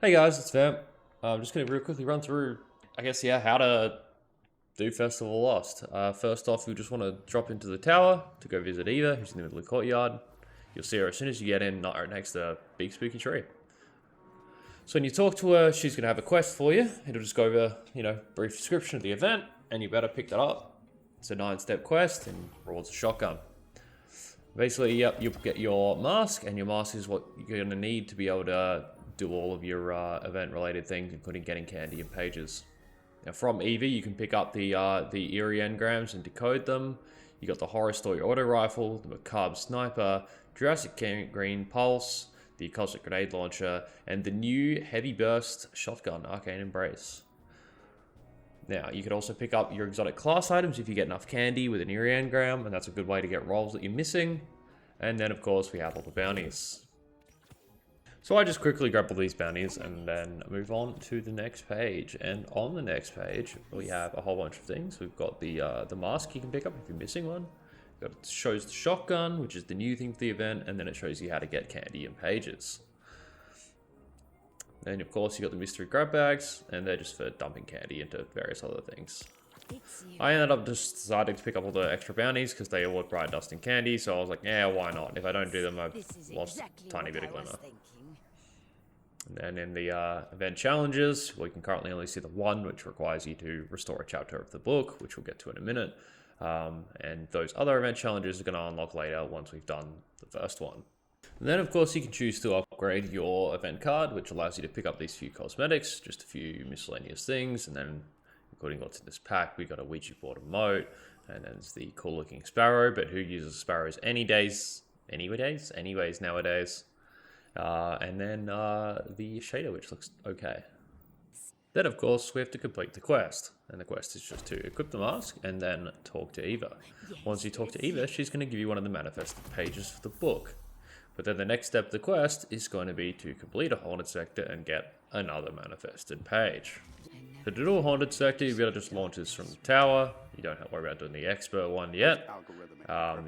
Hey guys, it's Vamp. I'm just going to real quickly run through, how to do Festival Lost. First off, you just want to drop into the tower to go visit Eva, who's in the middle of the courtyard. You'll see her as soon as you get in, not right next to the big spooky tree. So when you talk to her, she's going to have a quest for you. It'll just go over, brief description of the event, and you better pick that up. It's a 9-step quest, and rewards a shotgun. Basically, yep, you'll get your mask, and your mask is what you're going to need to be able to do all of your event-related things, including getting candy and pages. Now, from Eva, you can pick up the eerie engrams and decode them. You got the horror story auto rifle, the macabre sniper, Jurassic Green pulse, the cosmic grenade launcher, and the new heavy burst shotgun, Arcane Embrace. Now, you could also pick up your exotic class items if you get enough candy with an eerie engram, and that's a good way to get rolls that you're missing. And then, of course, we have all the bounties. So I just quickly grab all these bounties and then move on to the next page. And on the next page, we have a whole bunch of things. We've got the mask you can pick up if you're missing one. It shows the shotgun, which is the new thing for the event, and then it shows you how to get candy and pages. And of course, you got the mystery grab bags, and they're just for dumping candy into various other things. I ended up just deciding to pick up all the extra bounties because they all look bright dust and candy, so I was like, yeah, why not? If I don't do them, I've lost a tiny bit of glimmer. And then in the event challenges, we can currently only see the one, which requires you to restore a chapter of the book, which we'll get to in a minute. And those other event challenges are going to unlock later once we've done the first one. And then, of course, you can choose to upgrade your event card, which allows you to pick up these few cosmetics, just a few miscellaneous things, and then, including what's in this pack, we got a Ouija board emote, and then there's the cool-looking sparrow, but who uses sparrows anyways nowadays? And then the shader, which looks okay. Then, of course, we have to complete the quest. And the quest is just to equip the mask and then talk to Eva. Once you talk to Eva, she's going to give you one of the manifested pages for the book. But then the next step of the quest is going to be to complete a haunted sector and get another manifested page. So to do a haunted sector, you've got to just launch this from the tower. You don't have to worry about doing the expert one yet.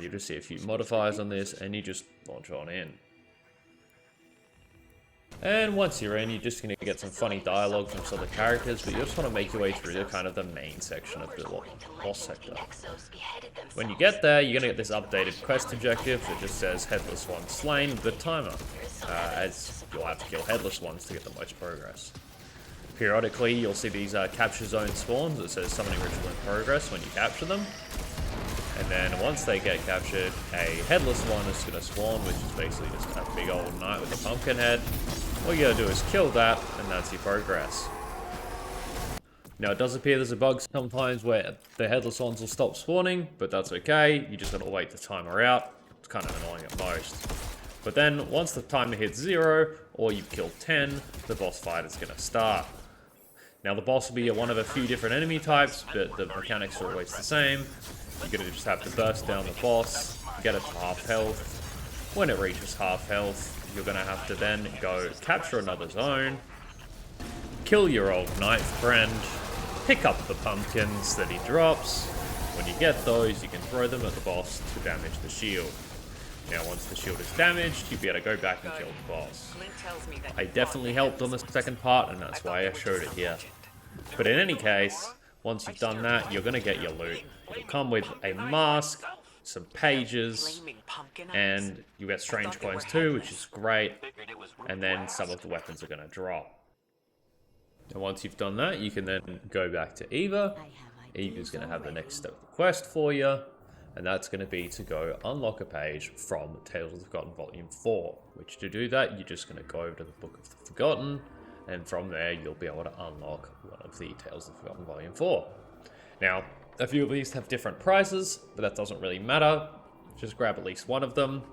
You just see a few modifiers on this and you just launch on in. And once you're in, you're just going to get some funny dialogue from some of the characters, but you just want to make your way through the kind of the main section of the Lost sector. When you get there, you're going to get this updated quest objective that just says Headless One slain with a timer, as you'll have to kill Headless Ones to get the most progress. Periodically, you'll see these capture zone spawns that says Summoning Ritual in progress when you capture them. And then once they get captured, a Headless One is going to spawn, which is basically just a big old knight with a pumpkin head. All you gotta do is kill that, and that's your progress. Now, it does appear there's a bug sometimes where the Headless Ones will stop spawning, but that's okay. You just gotta wait the timer out. It's kind of annoying at most. But then, once the timer hits 0, or you've killed 10, the boss fight is gonna start. Now, the boss will be one of a few different enemy types, but the mechanics are always the same. You're gonna just have to burst down the boss, get it to half health. When it reaches half health, you're going to have to then go capture another zone, kill your old knight friend, pick up the pumpkins that he drops. When you get those, you can throw them at the boss to damage the shield. Now, once the shield is damaged, you'll be able to go back and kill the boss. I definitely helped on the second part, and that's why I showed it here. But in any case, once you've done that, you're going to get your loot. It'll come with a mask, some pages, and you get strange coins too, which is great, and then some of the weapons are going to drop. And once you've done that, you can then go back to Eva. Eva's going to have the next step of the quest for you, and that's going to be to go unlock a page from Tales of the Forgotten Volume 4, which to do that, you're just going to go over to the Book of the Forgotten, and from there, you'll be able to unlock one of the Tales of the Forgotten Volume 4. Now, a few of these have different prices, but that doesn't really matter. Just grab at least one of them.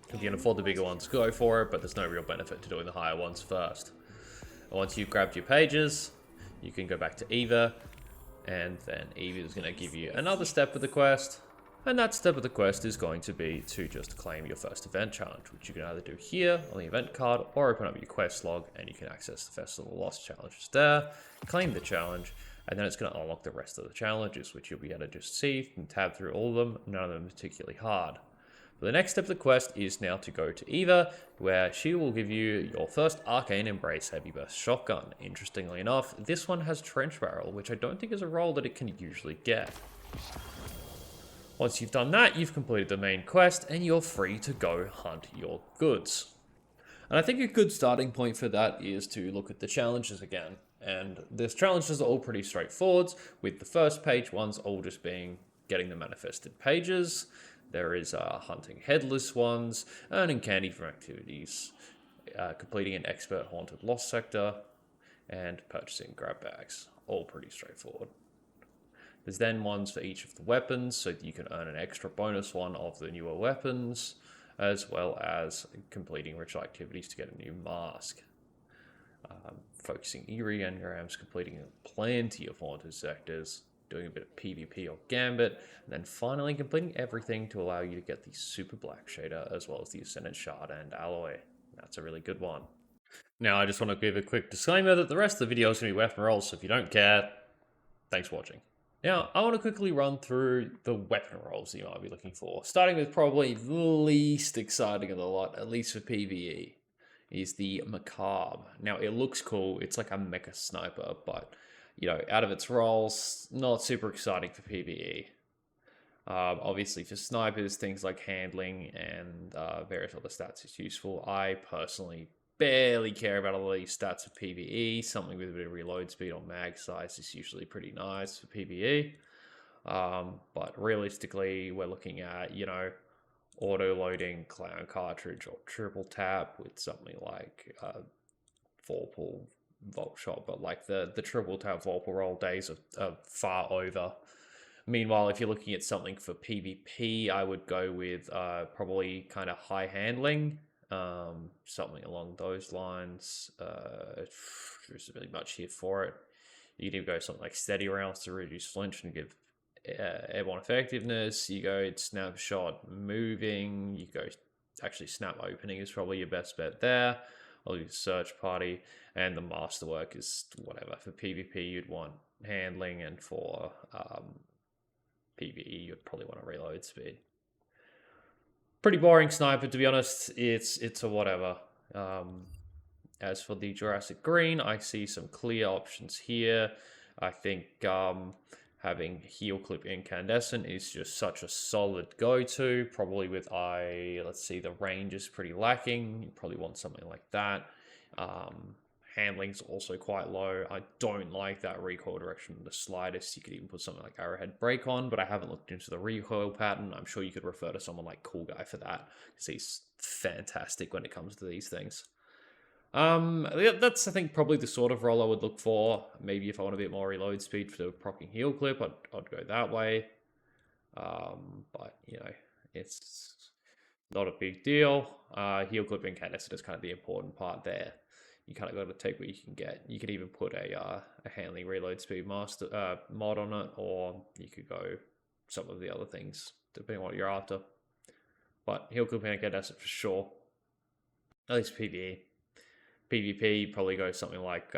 If you can afford the bigger ones, go for it, but there's no real benefit to doing the higher ones first. And once you've grabbed your pages, you can go back to Eva, and then Eva is going to give you another step of the quest, and that step of the quest is going to be to just claim your first event challenge, which you can either do here on the event card, or open up your quest log, and you can access the Festival Lost challenges there, claim the challenge, and then it's going to unlock the rest of the challenges, which you'll be able to just see and tab through all of them. None of them particularly hard. But the next step of the quest is now to go to Eva, where she will give you your first Arcane Embrace Heavy Burst Shotgun. Interestingly enough, this one has Trench Barrel, which I don't think is a role that it can usually get. Once you've done that, you've completed the main quest, and you're free to go hunt your goods. And I think a good starting point for that is to look at the challenges again. And these challenges are all pretty straightforward, with the first page ones all just being getting the manifested pages. There is hunting headless ones, earning candy from activities, completing an expert haunted lost sector, and purchasing grab bags. All pretty straightforward. There's then ones for each of the weapons, so that you can earn an extra bonus one of the newer weapons, as well as completing ritual activities to get a new mask. Focusing Eerie engrams, completing plenty of haunted sectors, doing a bit of PvP or Gambit, and then finally completing everything to allow you to get the Super Black Shader, as well as the Ascendant Shard and Alloy. That's a really good one. Now, I just want to give a quick disclaimer that the rest of the video is going to be weapon rolls, so if you don't care, thanks for watching. Now, I want to quickly run through the weapon rolls that you might be looking for, starting with probably the least exciting of the lot, at least for PvE, is the Macabre. Now, it looks cool. It's like a mecha sniper, but, you know, out of its rolls, not super exciting for PvE. Obviously, for snipers, things like handling and various other stats is useful. I personally barely care about all these stats for PvE. Something with a bit of reload speed or mag size is usually pretty nice for PvE. But realistically, we're looking at, you know, auto-loading clown cartridge or triple tap with something like Vorpal Vault Shot, but like the triple tap Vorpal roll days are far over. Meanwhile, if you're looking at something for PvP, I would go with probably kind of high handling, something along those lines. There's really much here for it. You can go something like steady rounds to reduce flinch and give airborne effectiveness. You go snapshot moving. You go actually snap opening is probably your best bet there. I'll use search party, and the masterwork is whatever. For PvP, you'd want handling, and for PvE, you'd probably want a reload speed. Pretty boring sniper, to be honest. It's a whatever. As for the Jurassic Green, I see some clear options here. I think having Heal Clip Incandescent is just such a solid go-to. Probably with let's see, the range is pretty lacking. You probably want something like that. Handling's also quite low. I don't like that recoil direction the slightest. You could even put something like Arrowhead Break on, but I haven't looked into the recoil pattern. I'm sure you could refer to someone like Cool Guy for that, because he's fantastic when it comes to these things. That's, I think, probably the sort of role I would look for. Maybe if I want a bit more reload speed for the proccing heal clip, I'd go that way. But, you know, it's not a big deal. Heal clip incandescent is kind of the important part there. You kind of got to take what you can get. You could even put a handling reload speed master mod on it, or you could go some of the other things, depending on what you're after. But heal clip incandescent for sure. At least PvE. PvP, probably go something like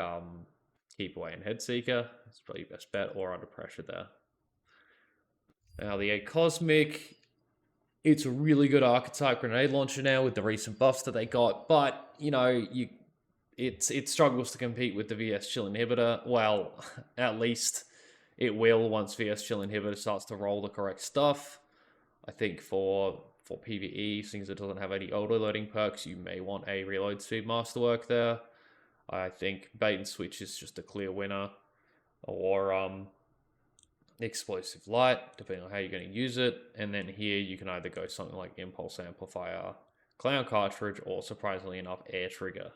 Keep Away and Headseeker. It's probably your best bet, or Under Pressure there. Now the Cosmic, it's a really good archetype grenade launcher now with the recent buffs that they got, but you know, it struggles to compete with the VS Chill inhibitor. Well, at least it will once VS Chill inhibitor starts to roll the correct stuff. I think for PvE, since it doesn't have any auto-loading perks, you may want a reload speed masterwork there. I think bait and switch is just a clear winner, or explosive light, depending on how you're going to use it. And then here you can either go something like impulse amplifier, clown cartridge, or surprisingly enough, air trigger.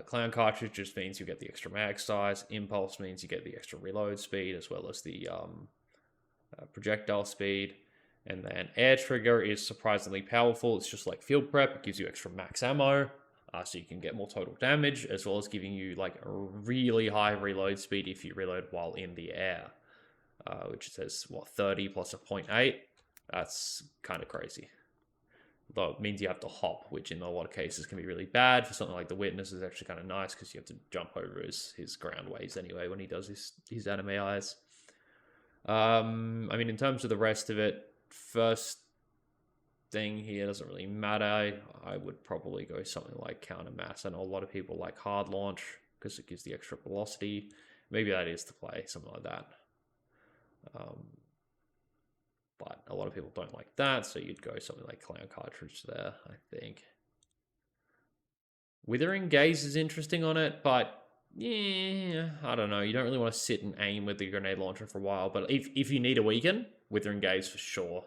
Clown cartridge just means you get the extra mag size. Impulse means you get the extra reload speed as well as the projectile speed. And then air trigger is surprisingly powerful. It's just like field prep. It gives you extra max ammo, so you can get more total damage, as well as giving you like a really high reload speed if you reload while in the air, which says, what, 30 plus a 0.8? That's kind of crazy. Though it means you have to hop, which in a lot of cases can be really bad. For something like the Witness is actually kind of nice, because you have to jump over his ground waves anyway when he does his anime eyes. I mean, in terms of the rest of it, first thing here. Doesn't really matter. I would probably go something like counter mass. I know a lot of people like hard launch because it gives the extra velocity. Maybe that is the play, something like that. But a lot of people don't like that, so you'd go something like clown cartridge there, I think. Withering Gaze is interesting on it, but yeah, I don't know. You don't really want to sit and aim with the grenade launcher for a while, but if you need a weaken, Withering Gaze for sure.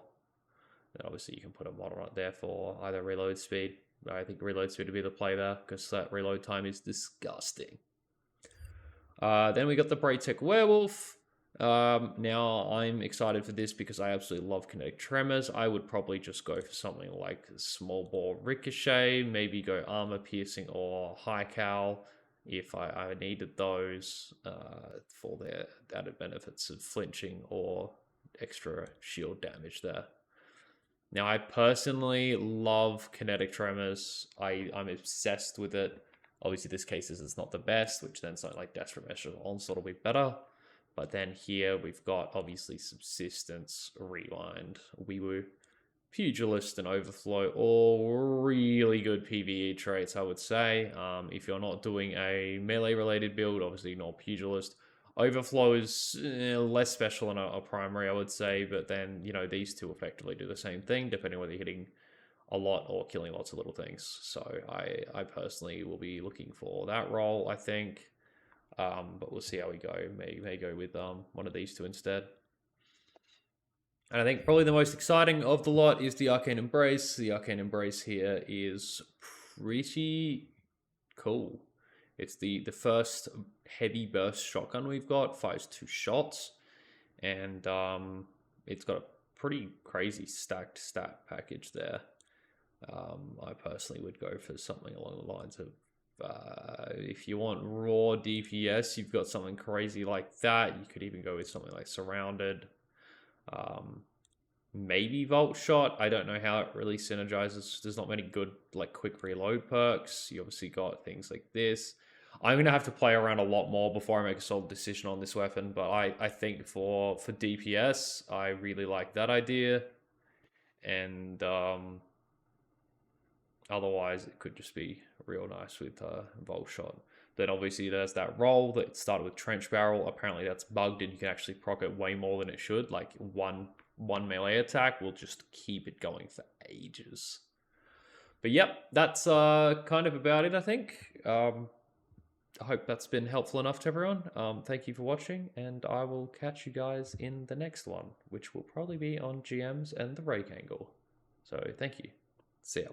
Then obviously you can put a model right there for either reload speed. I think reload speed would be the play there, because that reload time is disgusting. Then we got the Braytech Werewolf. Now I'm excited for this because I absolutely love kinetic tremors. I would probably just go for something like small bore ricochet, maybe go armor piercing or high cow if I needed those for their added benefits of flinching or extra shield damage there. Now I personally love kinetic tremors. I'm obsessed with it. Obviously this case is not the best, which then something like Desperate Measure or Onslaught will be better. But then here we've got obviously Subsistence, Rewind, Weewoo, Pugilist, and Overflow, all really good PvE traits, I would say. If you're not doing a melee-related build, obviously ignore Pugilist. Overflow is less special in a primary, I would say, but then, you know, these two effectively do the same thing, depending on whether you're hitting a lot or killing lots of little things. So I personally will be looking for that role, I think. But we'll see how we go. May go with one of these two instead. And I think probably the most exciting of the lot is the Arcane Embrace. The Arcane Embrace here is pretty cool. It's the first heavy burst shotgun we've got. Fires 2 shots. And it's got a pretty crazy stacked stat package there. I personally would go for something along the lines of if you want raw DPS, you've got something crazy like that. You could even go with something like Surrounded. Maybe Volt Shot. I don't know how it really synergizes. There's not many good like quick reload perks. You obviously got things like this. I'm going to have to play around a lot more before I make a solid decision on this weapon. But I think for DPS, I really like that idea. And otherwise, it could just be real nice with Volt Shot. Then obviously there's that roll that started with Trench Barrel. Apparently that's bugged and you can actually proc it way more than it should. Like one melee attack will just keep it going for ages. But yep, that's kind of about it, I think. I hope that's been helpful enough to everyone. Thank you for watching, and I will catch you guys in the next one, which will probably be on GMs and the rake angle. So thank you. See ya.